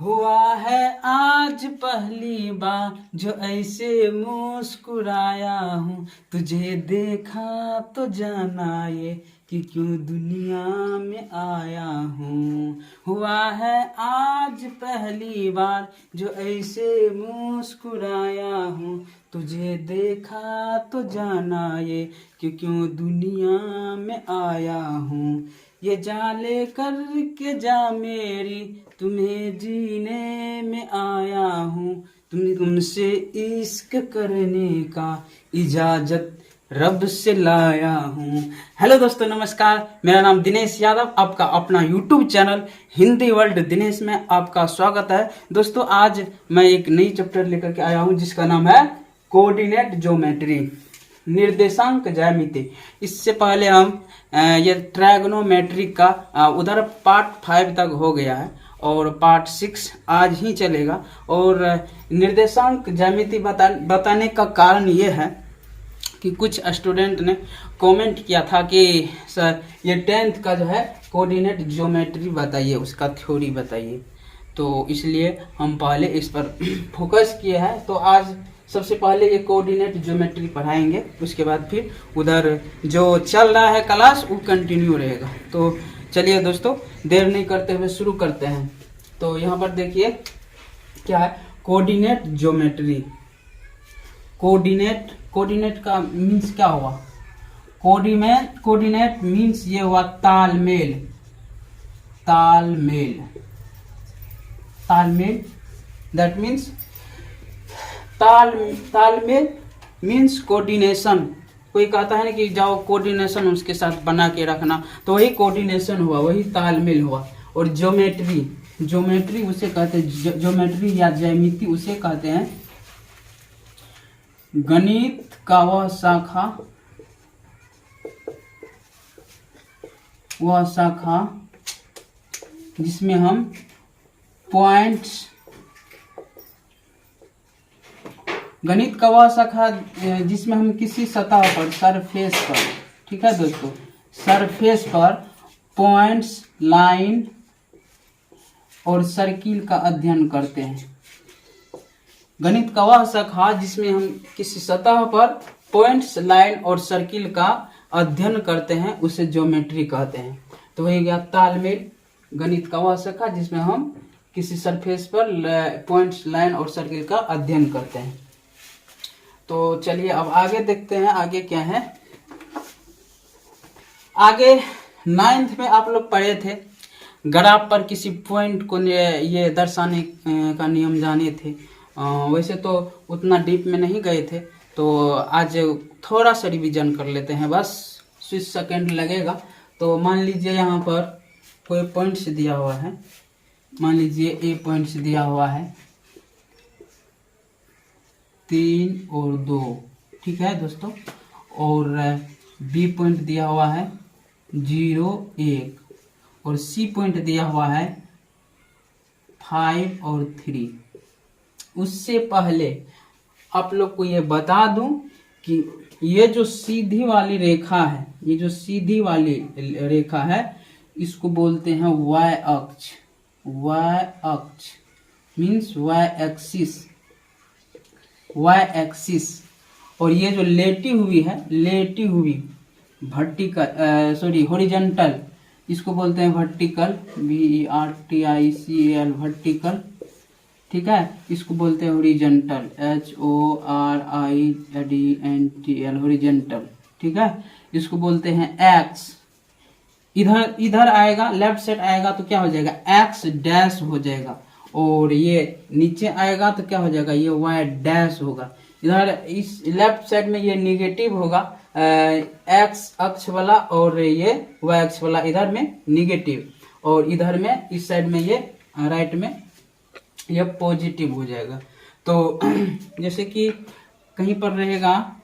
हुआ है आज पहली बार जो ऐसे मुस्कुराया हूँ, तुझे देखा तो जाना ये कि क्यों दुनिया में आया हूँ। हुआ है आज पहली बार जो ऐसे मुस्कुराया हूँ, तुझे देखा तो जाना ये कि क्यों दुनिया में आया हूँ। ये जाले करके जा मेरी तुम्हें जीने में आया हूँ, तुमसे इश्क करने का इजाजत रब से लाया हूँ। हेलो दोस्तों, नमस्कार। मेरा नाम दिनेश यादव, आपका अपना YouTube channel Hindi world Dinesh में आपका स्वागत है। दोस्तों, आज मैं एक नई चैप्टर लेकर के आया हूँ जिसका नाम है कोऑर्डिनेट ज्योमेट्री, निर्देशांक ज्यामिति। इससे पहले हम ये ट्रायगोनोमेट्री का उधर पार्ट 5 तक हो गया है और पार्ट 6 आज ही चलेगा। और निर्देशांक ज्यामिति बताने का कारण ये है कि कुछ स्टूडेंट ने कमेंट किया था कि सर ये 10th का जो है कोऑर्डिनेट ज्योमेट्री बताइए, उसका थ्योरी बताइए। तो इसलिए हम पहले इस पर फोकस किए हैं। तो आज सबसे पहले ये कोऑर्डिनेट ज्योमेट्री पढ़ाएंगे, उसके बाद फिर उधर जो चल रहा है क्लास वो कंटिन्यू रहेगा। तो चलिए दोस्तों, देर नहीं करते हुए शुरू करते हैं। तो यहाँ पर देखिए क्या है कोऑर्डिनेट ज्योमेट्री। कोऑर्डिनेट का मीन्स क्या हुआ? कोऑर्डिनेट मीन्स ये हुआ तालमेल। दैट मीन्स तालमेल मीन्स कोऑर्डिनेशन। कोई कहता है ना कि जाओ कोऑर्डिनेशन उसके साथ बना के रखना, तो वही कोऑर्डिनेशन हुआ, वही तालमेल हुआ। और ज्योमेट्री उसे कहते हैं, ज्योमेट्री या ज्यामिति उसे कहते हैं गणित का वह शाखा जिसमें हम पॉइंट्स, गणित का वह शाखा जिसमें हम किसी सतह पर, सरफेस पर, ठीक है दोस्तों, सरफेस पर पॉइंट्स, लाइन और सर्किल का अध्ययन करते हैं। गणित का वह शाखा जिसमें हम किसी सतह पर पॉइंट्स, लाइन और सर्किल का अध्ययन करते हैं उसे ज्योमेट्री कहते हैं। तो वही गया तालमेल, गणित का वह शाखा जिसमें हम किसी सरफेस पर पॉइंट्स, लाइन और सर्किल का अध्ययन करते हैं। तो चलिए अब आगे देखते हैं आगे क्या है। आगे 9th में आप लोग पढ़े थे, ग्राफ पर किसी पॉइंट को ये दर्शाने का नियम जाने थे। वैसे तो उतना डीप में नहीं गए थे, तो आज थोड़ा सा रिवीजन कर लेते हैं, बस 20 सेकेंड लगेगा। तो मान लीजिए यहाँ पर कोई पॉइंट्स दिया हुआ है, मान लीजिए ए पॉइंट्स दिया हुआ है 3 और 2, ठीक है दोस्तों। और बी पॉइंट दिया हुआ है 0, 1 और सी पॉइंट दिया हुआ है 5 और 3। उससे पहले आप लोग को ये बता दूं कि ये जो सीधी वाली रेखा है, ये जो सीधी वाली रेखा है इसको बोलते हैं वाई अक्ष। वाई अक्ष मीन्स वाई एक्सिस। और ये जो लेटी हुई हॉरिजॉन्टल, इसको बोलते हैं वर्टिकल, VERTICAL, वर्टिकल, ठीक है। इसको बोलते हैं हॉरिजॉन्टल, HORIZONTL, हॉरिजॉन्टल, ठीक है। इसको बोलते हैं एक्स। इधर आएगा, लेफ्ट साइड आएगा तो क्या हो जाएगा, एक्स डैश हो जाएगा। और ये नीचे आएगा तो क्या हो जाएगा, ये वाई डैश होगा। इधर इस लेफ्ट साइड में ये निगेटिव होगा, एक्स अक्ष वाला, और ये वाई अक्ष वाला इधर में निगेटिव, और इधर में इस साइड में ये राइट में ये पॉजिटिव हो जाएगा। तो जैसे कि कहीं पर रहेगा,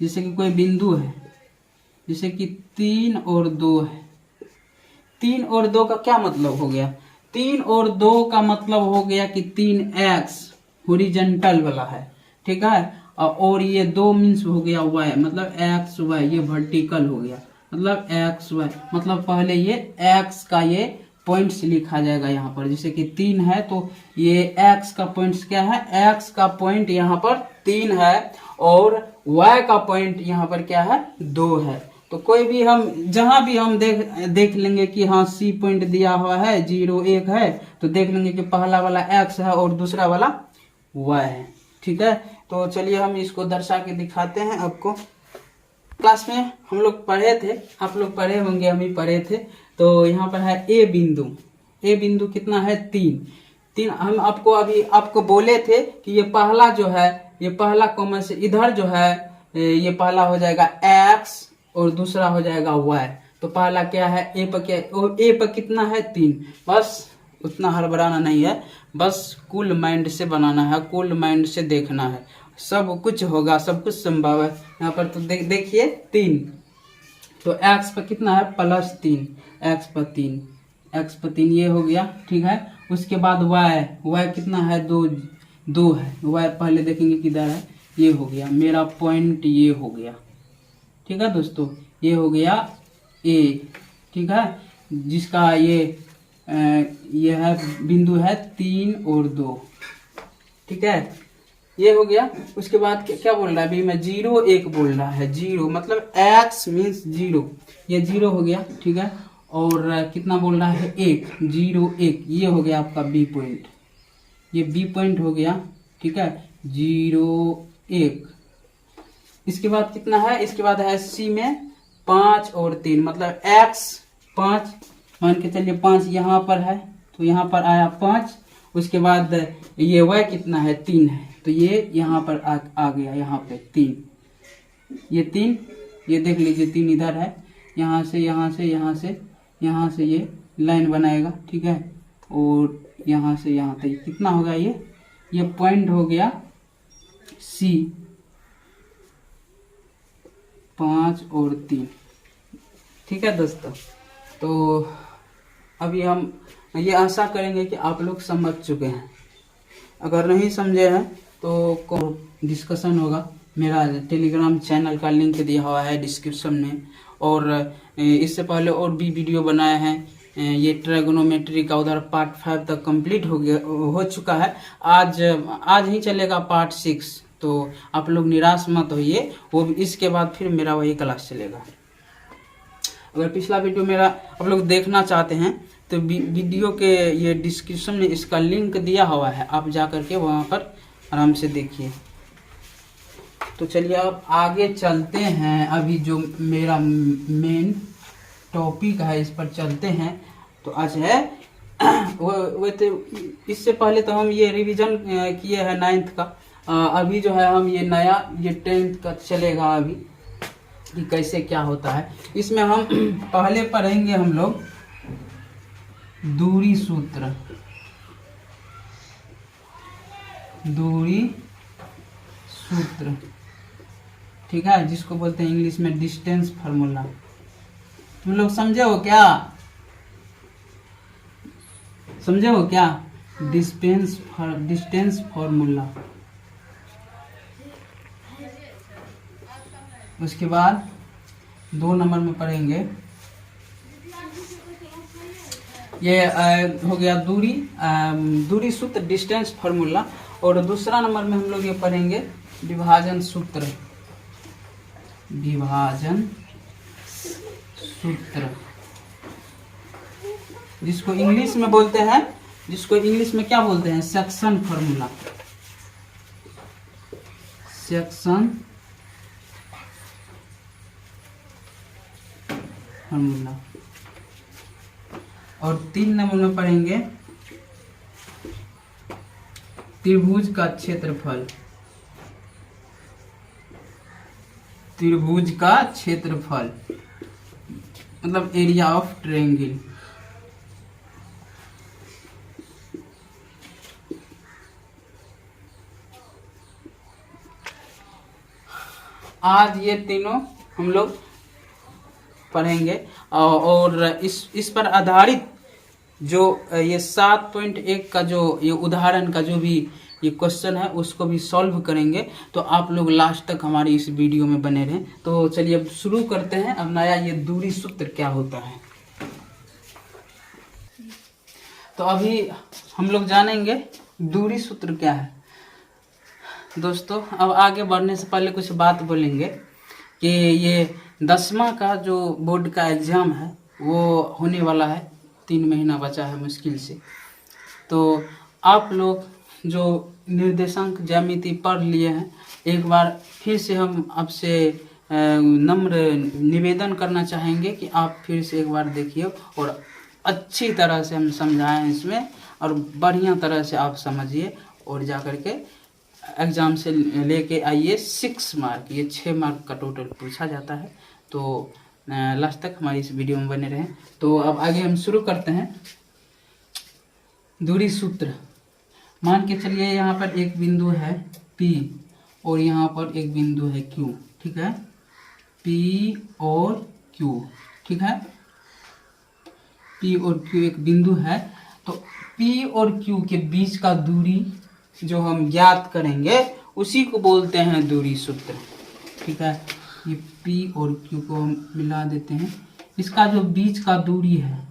जैसे कि कोई बिंदु है, जैसे कि 3 और 2 है। 3 और 2 का क्या मतलब हो गया? 3 और 2 का मतलब हो गया कि 3x हॉरिजॉन्टल वाला है, ठीक है। और ये 2 मीन्स हो गया y, मतलब एक्स वाई, ये वर्टिकल हो गया, मतलब एक्स वाई, मतलब पहले ये x का ये पॉइंट्स लिखा जाएगा यहाँ पर। जैसे कि 3 है तो ये x का पॉइंट्स क्या है, x का पॉइंट यहाँ पर 3 है और y का पॉइंट यहाँ पर क्या है, 2 है। तो कोई भी हम जहां भी हम देख लेंगे कि हाँ C पॉइंट दिया हुआ है 0 1 है, तो देख लेंगे कि पहला वाला x है और दूसरा वाला y है। ठीक है, तो चलिए हम इसको दर्शा के दिखाते हैं आपको। क्लास में हम लोग पढ़े थे, आप लोग पढ़े होंगे, हम ही पढ़े थे। तो यहाँ पर है ए बिंदु कितना है, 3। हम आपको बोले थे कि ये पहला जो है, ये पहला कॉमन से इधर जो है, ये पहला हो जाएगा x और दूसरा हो जाएगा y। तो पहला क्या है, ए पर कितना है, 3। बस उतना हड़बड़ाना नहीं है, बस कूल माइंड से बनाना है, कूल माइंड से देखना है, सब कुछ होगा, सब कुछ संभव है। यहाँ पर तो देखिए 3, तो x पर कितना है, +3, x पर 3 ये हो गया। ठीक है, उसके बाद y कितना है, 2 है। y पहले देखेंगे किधर है, ये हो गया मेरा पॉइंट, ये हो गया। ठीक है दोस्तों, ये हो गया a। ठीक है, जिसका ये है बिंदु है 3 और 2। ठीक है, ये हो गया। उसके बाद क्या बोल रहा है, अभी मैं 0 1 बोल रहा है, 0 मतलब x मीन्स 0, ये 0 हो गया। ठीक है, और कितना बोल रहा है, 1, 0 1, ये हो गया आपका b पॉइंट, ये b पॉइंट हो गया। ठीक है, 0 1। इसके बाद कितना है, इसके बाद है c में 5 और 3, मतलब x 5 मान के चलिए, 5 यहाँ पर है तो यहाँ पर आया 5। उसके बाद ये y कितना है, 3 है, तो ये यहाँ पर आ गया, यहाँ पे 3, ये 3, ये देख लीजिए 3 इधर है, यहाँ से यहाँ से ये लाइन बनाएगा। ठीक है, और यहाँ से यहाँ तक कितना होगा, ये पॉइंट हो गया C, 5 और 3। ठीक है दोस्तों, तो अभी हम ये आशा करेंगे कि आप लोग समझ चुके हैं। अगर नहीं समझे हैं तो डिस्कशन होगा, मेरा टेलीग्राम चैनल का लिंक दिया हुआ है डिस्क्रिप्शन में, और इससे पहले और भी वीडियो बनाए हैं। ये ट्रायगोनोमेट्री का उधर पार्ट 5 तक कंप्लीट हो चुका है। आज ही चलेगा पार्ट 6, तो आप लोग निराश मत होइए, वो इसके बाद फिर मेरा वही क्लास चलेगा। अगर पिछला वीडियो मेरा आप लोग देखना चाहते हैं तो वीडियो के ये डिस्क्रिप्शन में इसका लिंक दिया हुआ है, आप जा करके वहाँ पर आराम से देखिए। तो चलिए अब आगे चलते हैं, अभी जो मेरा मेन टॉपिक है इस पर चलते हैं। तो आज है वो तो इससे पहले तो हम ये रिवीजन किए हैं 9th का, अभी जो है हम ये नया 10th का चलेगा अभी, कि कैसे क्या होता है। इसमें हम पहले पढ़ेंगे हम लोग दूरी सूत्र, ठीक है, जिसको बोलते हैं इंग्लिश में डिस्टेंस फार्मूला। तुम लोग समझे हो क्या, डिस्टेंस फार्मूला। उसके बाद 2 नंबर में पढ़ेंगे, ये हो गया दूरी सूत्र, डिस्टेंस फार्मूला। और दूसरा नंबर में हम लोग ये पढ़ेंगे विभाजन सूत्र, जिसको इंग्लिश में बोलते हैं, क्या बोलते हैं, सेक्शन फार्मूला। और 3 नंबर में पढ़ेंगे त्रिभुज का क्षेत्रफल, मतलब एरिया ऑफ ट्रायंगल। आज ये तीनों हम लोग पढ़ेंगे, और इस पर आधारित जो ये 7.1 का जो ये उदाहरण का जो भी ये क्वेश्चन है उसको भी सॉल्व करेंगे। तो आप लोग लास्ट तक हमारी इस वीडियो में बने रहें। तो चलिए अब शुरू करते हैं। अब नया ये दूरी सूत्र क्या होता है। तो अभी हम लोग जानेंगे दूरी सूत्र क्या है। दोस्तों अब आगे बढ़ने से पहले कुछ बात बोलेंगे कि ये 10वां का जो बोर्ड का एग्ज़ाम है वो होने वाला है, 3 महीना बचा है मुश्किल से। तो आप लोग जो निर्देशांक ज्यामिति पढ़ लिए हैं, एक बार फिर से हम आपसे नम्र निवेदन करना चाहेंगे कि आप फिर से एक बार देखिए और अच्छी तरह से हम समझाएं इसमें, और बढ़िया तरह से आप समझिए और जा कर के एग्ज़ाम से लेके आइए 6 मार्क, ये 6 मार्क का टोटल पूछा जाता है। तो लास्ट तक हमारी इस वीडियो में बने रहें। तो अब आगे हम शुरू करते हैं। दूरी सूत्र, मान के चलिए यहाँ पर एक बिंदु है P और यहाँ पर एक बिंदु है Q, ठीक है, P और Q, ठीक है, P और Q एक बिंदु है। तो P और Q के बीच का दूरी जो हम ज्ञात करेंगे उसी को बोलते हैं दूरी सूत्र, ठीक है। ये P और Q को हम मिला देते हैं। इसका जो बीच का दूरी है,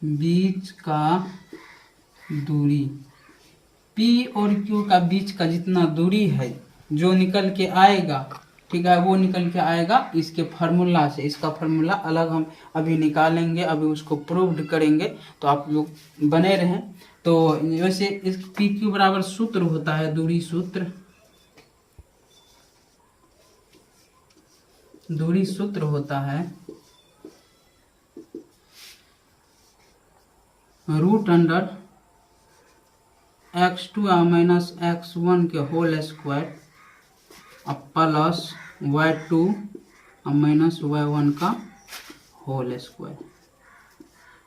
बीच का दूरी, P और Q का बीच का जितना दूरी है जो निकल के आएगा, ठीक है, वो निकल के आएगा इसके फार्मूला से। इसका फार्मूला अलग हम अभी निकालेंगे, अभी उसको प्रूव्ड करेंगे, तो आप लोग बने रहें। तो वैसे इस PQ बराबर सूत्र होता है दूरी सूत्र, दूरी सूत्र होता है √(x2 माइनस x1 के whole square plus y2 minus y1 का होल स्क्वायर।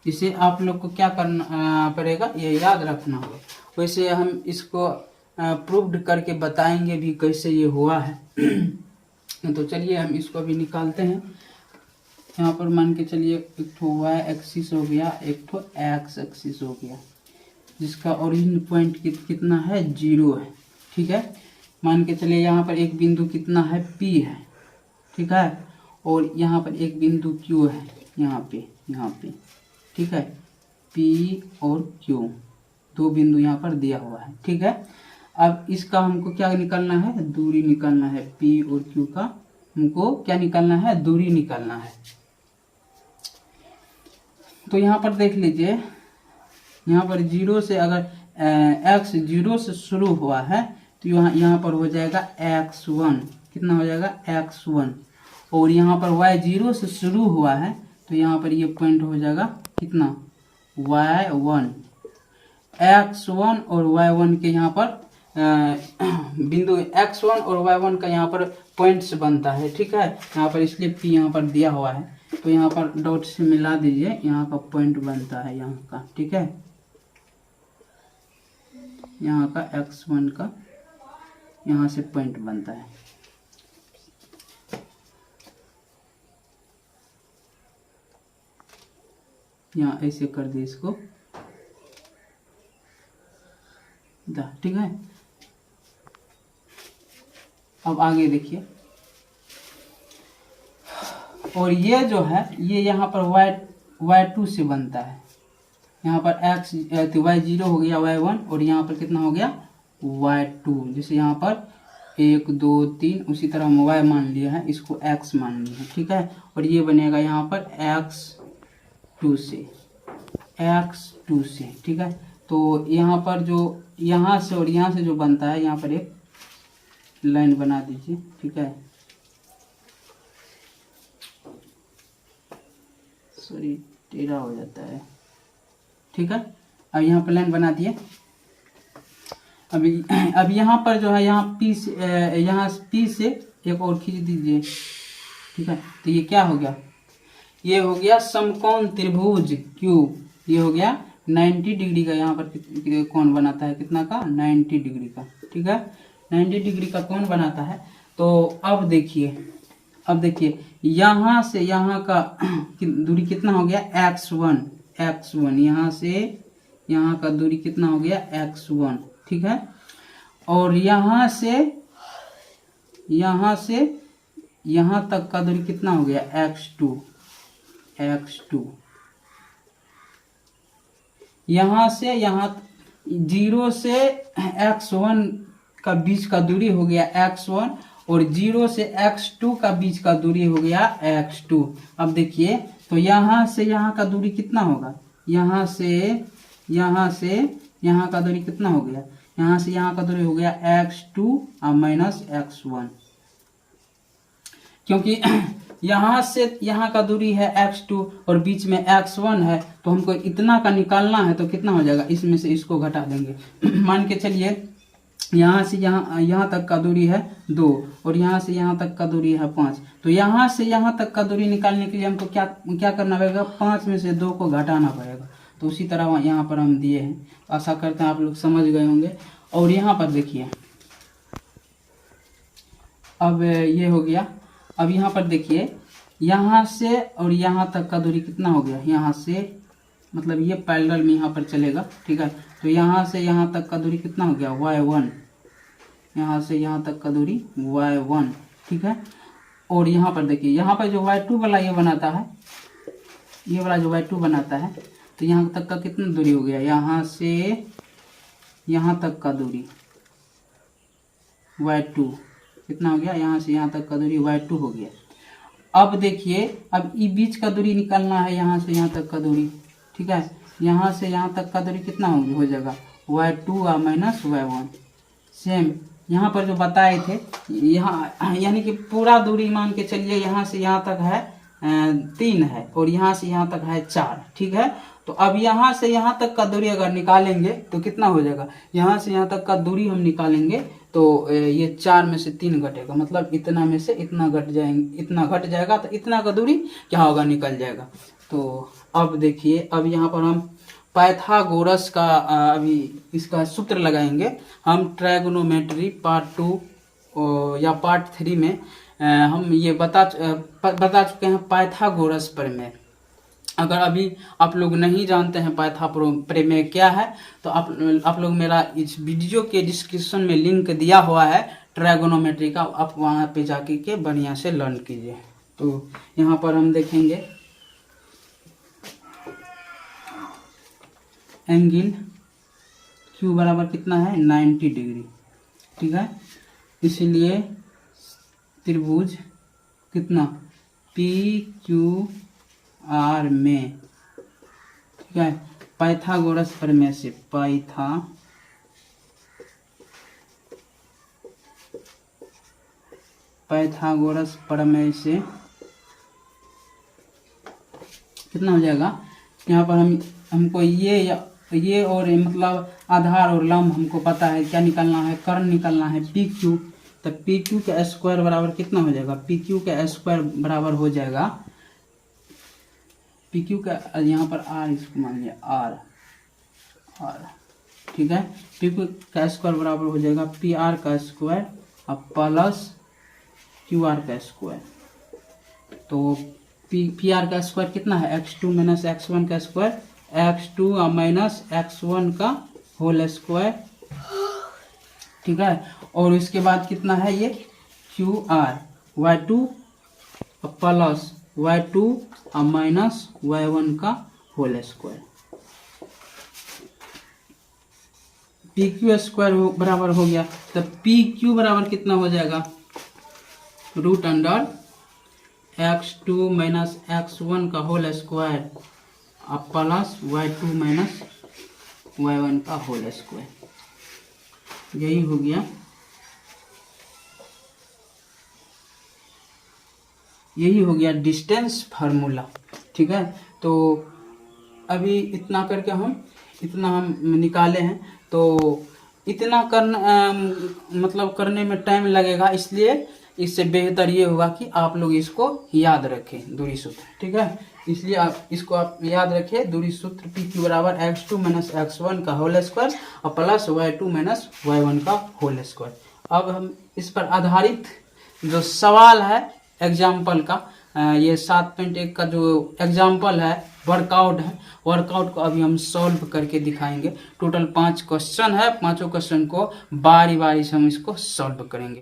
इसे आप लोग को क्या करना पड़ेगा, ये याद रखना होगा। वैसे हम इसको प्रूव्ड करके बताएंगे भी कैसे ये हुआ है। तो चलिए हम इसको अभी निकालते हैं। यहाँ पर मान के चलिए एक ठो y एक्सिस हो गया, एक ठो x एक्सिस हो गया, जिसका ओरिजिन पॉइंट कितना है, 0 है, ठीक है। मान के चलिए यहाँ पर एक बिंदु कितना है, P है, ठीक है, और यहाँ पर एक बिंदु Q है, यहाँ पे, ठीक है, P और Q, 2 बिंदु यहाँ पर दिया हुआ है, ठीक है। अब इसका हमको क्या निकालना है, दूरी निकालना है। P और Q का हमको क्या निकालना है, दूरी निकालना है। तो यहाँ पर देख लीजिए, यहाँ पर 0 से अगर x 0 से शुरू हुआ है तो यहाँ पर हो जाएगा x1, कितना हो जाएगा, x1, और यहाँ पर y 0 से शुरू हुआ है तो यहाँ पर ये पॉइंट हो जाएगा कितना, y1। x1 और y1 के यहाँ पर बिंदु x1 और y1 का यहाँ पर पॉइंट्स बनता है, ठीक है। यहाँ पर इसलिए P यहाँ पर दिया हुआ है, तो यहाँ पर डॉट से मिला दीजिए, यहाँ का पॉइंट बनता है यहाँ का, ठीक है, यहाँ का x1 का यहाँ से पॉइंट बनता है। यहाँ ऐसे कर दिए इसको, ठीक है। अब आगे देखिए, और ये जो है ये यहाँ पर y2 से बनता है। यहाँ पर y0 हो गया y1, और यहाँ पर कितना हो गया, y2। जैसे यहाँ पर 1 2 3, उसी तरह हम y मान लिया है, इसको x मान लिया है, ठीक है। और ये बनेगा यहाँ पर x2 से, ठीक है। तो यहाँ पर जो यहाँ से और यहाँ से जो बनता है, यहाँ पर एक लाइन बना दीजिए, ठीक है, सॉरी टेढ़ा हो जाता है, ठीक है। अब यहाँ पर लाइन बना दिए। अब यहाँ पर जो है, यहाँ P से एक और खींच दीजिए, ठीक है। तो ये क्या हो गया, ये हो गया समकोण त्रिभुज Q। ये हो गया 90 डिग्री का, यहाँ पर कोण बनाता है, कितना का, 90 डिग्री का, ठीक है, 90 डिग्री का कोण बनाता है। तो अब देखिए यहाँ से यहाँ का दूरी कितना हो गया, x1, यहाँ से यहाँ का दूरी कितना हो गया, x1, ठीक है। और यहाँ से यहाँ तक का दूरी कितना हो गया, x2, यहाँ से यहाँ 0 से x1 का बीच का दूरी हो गया x1 और 0 से x2 का बीच का दूरी हो गया x2। अब देखिए तो यहाँ से यहाँ का दूरी कितना होगा, यहाँ से यहाँ का दूरी कितना हो गया, यहाँ से यहाँ का दूरी हो गया x2 माइनस x1, क्योंकि यहाँ से यहाँ का दूरी है x2 और बीच में x1 है, तो हमको इतना का निकालना है तो कितना हो जाएगा, इसमें से इसको घटा देंगे। मान के चलिए यहाँ से यहाँ तक का दूरी है 2 और यहाँ से यहाँ तक का दूरी है 5, तो यहाँ से यहाँ तक का दूरी निकालने के लिए हमको क्या करना पड़ेगा, 5 में से 2 को घटाना पड़ेगा। तो उसी तरह यहाँ पर हम दिए हैं, आशा करते हैं आप लोग समझ गए होंगे। और यहाँ पर देखिए अब ये हो गया। अब यहाँ पर देखिए यहाँ से और यहाँ तक का दूरी कितना हो गया, यहाँ से मतलब ये पैरेलल में यहाँ पर चलेगा, ठीक है। तो यहाँ से यहाँ तक का दूरी कितना हो गया y1, यहाँ से यहाँ तक का दूरी y1, ठीक है। और यहाँ पर देखिए यहाँ पर जो y2 वाला ये बनाता है, ये वाला जो y2 बनाता है, तो यहाँ तक का कितना दूरी हो गया, यहाँ से यहाँ तक का दूरी y2 कितना हो गया, यहाँ से यहाँ तक का दूरी y2 हो गया। अब देखिए अब ये बीच का दूरी निकालना है, यहाँ से यहाँ तक का दूरी, ठीक है। यहाँ से यहाँ तक का दूरी कितना हो जाएगा y2 माइनस y1। सेम यहाँ पर जो बताए थे, यहाँ यानी कि पूरा दूरी मान के चलिए यहाँ से यहाँ तक है 3 है और यहाँ से यहाँ तक है 4, ठीक है। तो अब यहाँ से यहाँ तक का दूरी अगर निकालेंगे तो कितना हो जाएगा, यहाँ से यहाँ तक का दूरी हम निकालेंगे तो ये 4 में से 3 घटेगा, मतलब इतना में से इतना घट जाएंगे, इतना घट जाएगा तो इतना का दूरी क्या होगा, निकल जाएगा। तो अब देखिए अब यहाँ पर हम पाइथागोरस का अभी इसका सूत्र लगाएंगे। हम ट्रायगोनोमेट्री पार्ट 2 या पार्ट 3 में हम ये बता चुके हैं पाइथागोरस प्रमेय। अगर अभी आप लोग नहीं जानते हैं पाइथागोरस प्रमेय क्या है, तो आप लोग मेरा इस वीडियो के डिस्क्रिप्शन में लिंक दिया हुआ है ट्रायगोनोमेट्री का, आप वहाँ पे जाके के बढ़िया से लर्न कीजिए। तो यहाँ पर हम देखेंगे एंगल Q बराबर कितना है 90 डिग्री, ठीक है। इसलिए त्रिभुज कितना PQR में, ठीक है, पाइथागोरस प्रमेय से पाइथागोरस प्रमेय से कितना हो जाएगा, यहाँ पर हमको ये और मतलब आधार और लंब हमको पता है, क्या निकालना है, कर्ण निकालना है PQ। तो PQ का स्क्वायर बराबर कितना हो जाएगा, PQ का स्क्वायर बराबर हो जाएगा PQ का, यहाँ पर R इसको मान लिया R, ठीक है। PQ का स्क्वायर बराबर हो जाएगा PR का स्क्वायर अब प्लस QR का स्क्वायर। तो PR का स्क्वायर कितना है x2 माइनस x1 का स्क्वायर, x2 माइनस x1 का होल स्क्वायर, ठीक है। और इसके बाद कितना है ये QR y2 plus y2 minus y1 का होल स्क्वायर। PQ स्क्वायर बराबर हो गया, तो PQ बराबर कितना हो जाएगा, root under x2 minus x1 का होल स्क्वायर अब प्लस y2 माइनस y1 का होल स्क्वायर। यही हो गया, यही हो गया डिस्टेंस फार्मूला, ठीक है। तो अभी इतना करके हम निकाले हैं, तो इतना मतलब करने में टाइम लगेगा, इसलिए इससे बेहतर ये होगा कि आप लोग इसको याद रखें दूरी सूत्र, ठीक है। इसलिए आप इसको याद रखें, दूरी सूत्र PQ बराबर x2 माइनस x1 का होल स्क्वायर और प्लस y2 माइनस y1 का होल स्क्वायर। अब हम इस पर आधारित जो सवाल है एग्जाम्पल का, ये 7.1 का जो एग्जाम्पल है वर्कआउट है, वर्कआउट को अभी हम सॉल्व करके दिखाएंगे। टोटल 5 क्वेश्चन है, 5 क्वेश्चन को बारी बारी से हम इसको सॉल्व करेंगे।